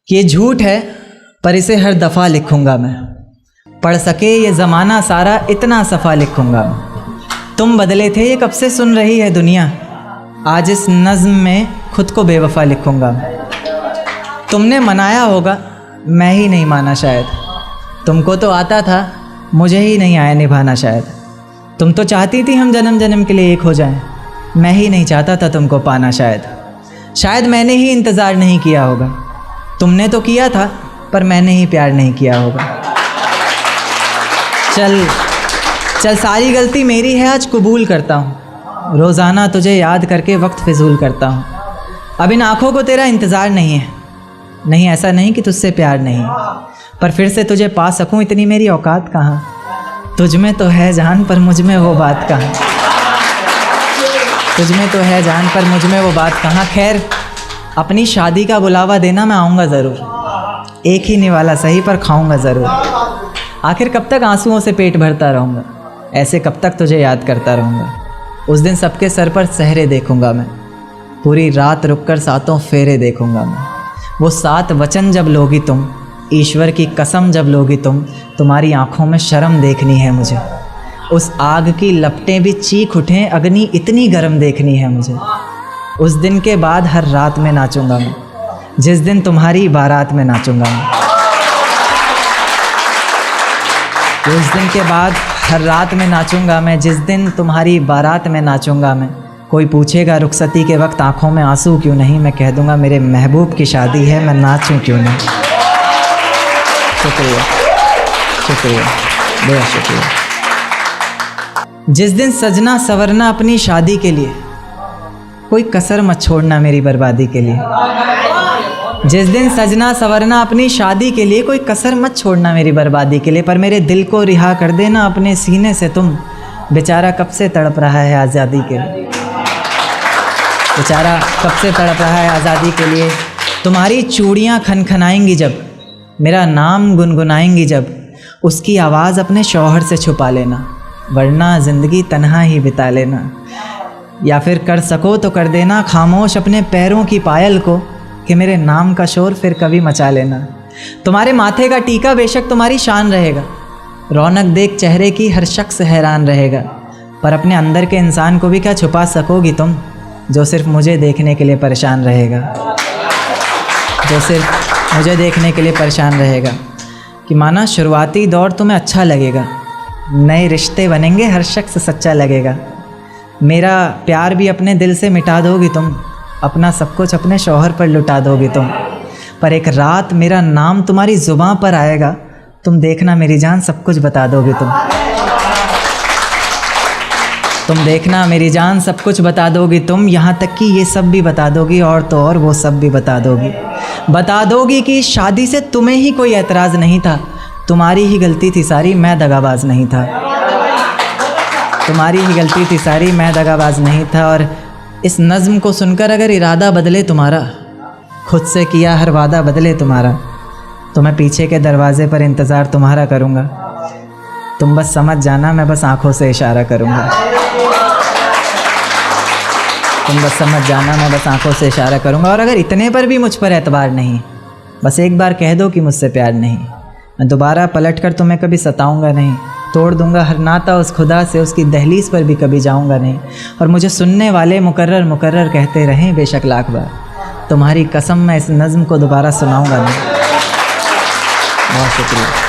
कि ये झूठ है पर इसे हर दफ़ा लिखूँगा मैं, पढ़ सके ये ज़माना सारा इतना सफ़ा लिखूँगा मैं। तुम बदले थे ये कब से सुन रही है दुनिया, आज इस नज़्म में ख़ुद को बेवफ़ा लिखूँगा मैं। तुमने मनाया होगा मैं ही नहीं माना शायद, तुमको तो आता था मुझे ही नहीं आया निभाना शायद। तुम तो चाहती थी हम जन्म जन्म के लिए एक हो जाएं, मैं ही नहीं चाहता था तुमको पाना शायद मैंने ही इंतज़ार नहीं किया होगा। तुमने तो किया था पर मैंने ही प्यार नहीं किया होगा। चल सारी गलती मेरी है, आज कबूल करता हूँ। रोज़ाना तुझे याद करके वक्त फिजूल करता हूँ। अब इन आँखों को तेरा इंतज़ार नहीं है, नहीं ऐसा नहीं कि तुझसे प्यार नहीं, पर फिर से तुझे पा सकूँ इतनी मेरी औकात कहाँ। तुझ में तो है जान पर मुझ में वो बात कहाँ, तुझ में तो है जान पर मुझ में वो बात कहाँ। खैर अपनी शादी का बुलावा देना, मैं आऊँगा ज़रूर। एक ही निवाला सही पर खाऊँगा ज़रूर। आखिर कब तक आंसुओं से पेट भरता रहूँगा, ऐसे कब तक तुझे याद करता रहूँगा। उस दिन सबके सर पर सहरे देखूँगा मैं, पूरी रात रुककर सातों फेरे देखूँगा मैं। वो 7 वचन जब लोगी तुम, ईश्वर की कसम जब लोगी तुम, तुम्हारी आँखों में शर्म देखनी है मुझे। उस आग की लपटें भी चीख उठें, अग्नि इतनी गर्म देखनी है मुझे। उस दिन के बाद हर रात में नाचूंगा मैं, जिस दिन तुम्हारी बारात में नाचूंगा मैं। उस दिन के बाद हर रात में नाचूंगा मैं, जिस दिन तुम्हारी बारात में नाचूंगा मैं। कोई पूछेगा रुखसती के वक्त आँखों में आंसू क्यों नहीं, मैं कह दूंगा मेरे महबूब की शादी है, मैं नाचूं क्यों नहीं। शुक्रिया शुक्रिया बहुत शुक्रिया। जिस दिन सजना सवरना अपनी शादी के लिए, कोई कसर मत छोड़ना मेरी बर्बादी के लिए। जिस दिन सजना सवरना अपनी शादी के लिए, कोई कसर मत छोड़ना मेरी बर्बादी के लिए। पर मेरे दिल को रिहा कर देना अपने सीने से तुम, बेचारा कब से तड़प रहा है आज़ादी के लिए। बेचारा कब से तड़प रहा है आज़ादी के लिए। तुम्हारी चूड़ियाँ खनखनाएंगी जब, मेरा नाम गुनगुनाएंगी जब, उसकी आवाज़ अपने शौहर से छुपा लेना, वरना ज़िंदगी तन्हा ही बिता लेना। या फिर कर सको तो कर देना खामोश अपने पैरों की पायल को, कि मेरे नाम का शोर फिर कभी मचा लेना। तुम्हारे माथे का टीका बेशक तुम्हारी शान रहेगा, रौनक देख चेहरे की हर शख्स हैरान रहेगा। पर अपने अंदर के इंसान को भी क्या छुपा सकोगी तुम, जो सिर्फ मुझे देखने के लिए परेशान रहेगा, जो सिर्फ मुझे देखने के लिए परेशान रहेगा। कि माना शुरुआती दौर तुम्हें अच्छा लगेगा, नए रिश्ते बनेंगे हर शख्स सच्चा लगेगा। मेरा प्यार भी अपने दिल से मिटा दोगी तुम, अपना सब कुछ अपने शौहर पर लुटा दोगी तुम। पर एक रात मेरा नाम तुम्हारी ज़ुबां पर आएगा, तुम देखना मेरी जान सब कुछ बता दोगी तुम देखना मेरी जान सब कुछ बता दोगी तुम। यहाँ तक कि ये सब भी बता दोगी, और तो और वो सब भी बता दोगी कि शादी से तुम्हें ही कोई एतराज़ नहीं था, तुम्हारी ही गलती थी सारी, मैं दगाबाज नहीं था। तुम्हारी ही गलती थी सारी, मैं दगाबाज नहीं था। और इस नज़्म को सुनकर अगर इरादा बदले तुम्हारा, खुद से किया हर वादा बदले तुम्हारा, तो मैं पीछे के दरवाज़े पर इंतज़ार तुम्हारा करूँगा। तुम बस समझ जाना, मैं बस आँखों से इशारा करूँगा। तुम बस समझ जाना, मैं बस आँखों से इशारा करूँगा। और अगर इतने पर भी मुझ पर एतबार नहीं, बस एक बार कह दो कि मुझसे प्यार नहीं, मैं दोबारा पलट कर तुम्हें कभी सताऊँगा नहीं। तोड़ दूंगा हर नाता उस खुदा से, उसकी दहलीज पर भी कभी जाऊंगा नहीं। और मुझे सुनने वाले मुकर्रर कहते रहें बेशक लाख बार, तुम्हारी कसम मैं इस नज़्म को दोबारा सुनाऊंगा नहीं। बहुत शुक्रिया।